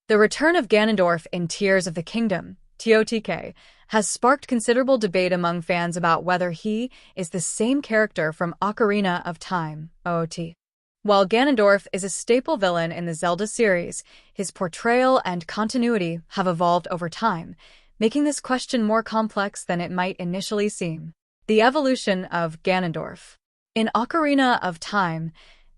The return of Ganondorf in Tears of the Kingdom, TOTK, has sparked considerable debate among fans about whether he is the same character from Ocarina of Time, OOT. While Ganondorf is a staple villain in the Zelda series, his portrayal and continuity have evolved over time, making this question more complex than it might initially seem. The evolution of Ganondorf. In Ocarina of Time,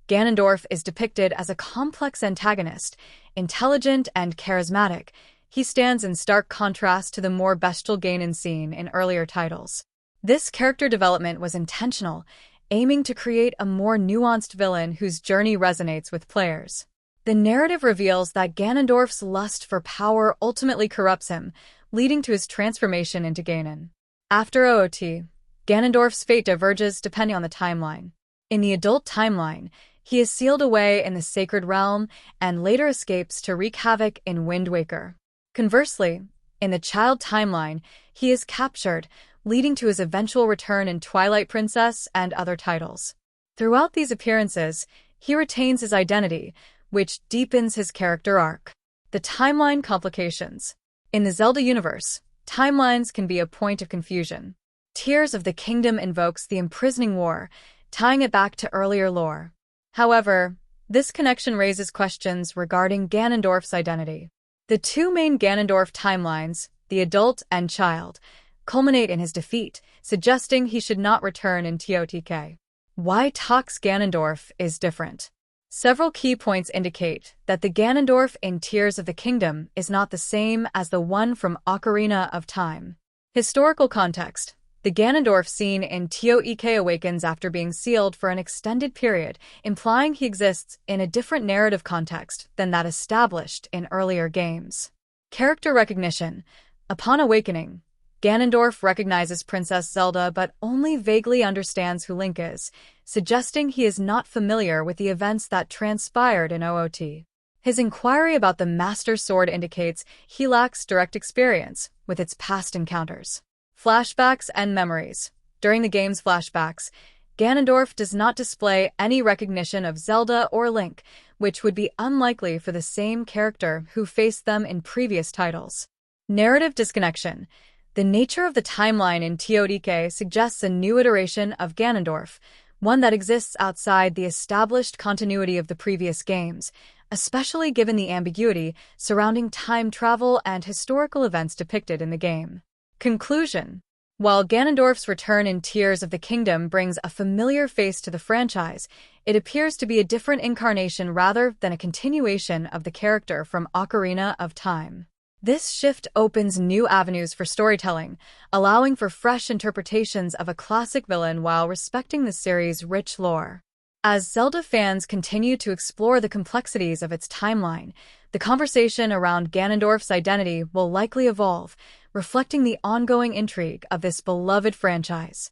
Ganondorf is depicted as a complex antagonist, intelligent and charismatic. He stands in stark contrast to the more bestial Ganon seen in earlier titles. This character development was intentional, aiming to create a more nuanced villain whose journey resonates with players. The narrative reveals that Ganondorf's lust for power ultimately corrupts him, leading to his transformation into Ganon. After OOT, Ganondorf's fate diverges depending on the timeline. In the adult timeline, he is sealed away in the Sacred Realm and later escapes to wreak havoc in Wind Waker. Conversely, in the child timeline, he is captured, leading to his eventual return in Twilight Princess and other titles. Throughout these appearances, he retains his identity, which deepens his character arc. The timeline complications. In the Zelda universe, timelines can be a point of confusion. Tears of the Kingdom invokes the imprisoning war, tying it back to earlier lore. However, this connection raises questions regarding Ganondorf's identity. The two main Ganondorf timelines, the adult and child, culminate in his defeat, suggesting he should not return in TOTK. Why Tox Ganondorf is different. Several key points indicate that the Ganondorf in Tears of the Kingdom is not the same as the one from Ocarina of Time. Historical context. The Ganondorf seen in TOTK awakens after being sealed for an extended period, implying he exists in a different narrative context than that established in earlier games. Character recognition. Upon awakening, Ganondorf recognizes Princess Zelda but only vaguely understands who Link is, suggesting he is not familiar with the events that transpired in OOT. His inquiry about the Master Sword indicates he lacks direct experience with its past encounters. Flashbacks and memories. During the game's flashbacks, Ganondorf does not display any recognition of Zelda or Link, which would be unlikely for the same character who faced them in previous titles. Narrative disconnection. The nature of the timeline in TOTK suggests a new iteration of Ganondorf, one that exists outside the established continuity of the previous games, especially given the ambiguity surrounding time travel and historical events depicted in the game. Conclusion. While Ganondorf's return in Tears of the Kingdom brings a familiar face to the franchise, it appears to be a different incarnation rather than a continuation of the character from Ocarina of Time. This shift opens new avenues for storytelling, allowing for fresh interpretations of a classic villain while respecting the series' rich lore. As Zelda fans continue to explore the complexities of its timeline, the conversation around Ganondorf's identity will likely evolve, reflecting the ongoing intrigue of this beloved franchise.